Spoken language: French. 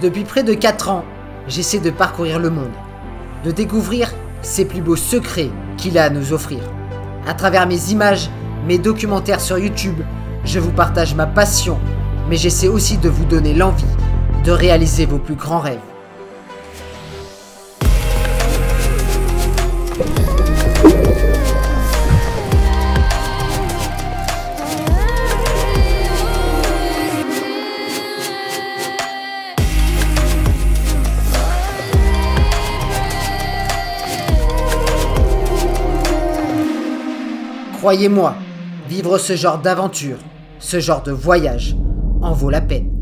Depuis près de 4 ans, j'essaie de parcourir le monde, de découvrir ses plus beaux secrets qu'il a à nous offrir. À travers mes images, mes documentaires sur YouTube, je vous partage ma passion, mais j'essaie aussi de vous donner l'envie de réaliser vos plus grands rêves. Croyez-moi, vivre ce genre d'aventure, ce genre de voyage, en vaut la peine.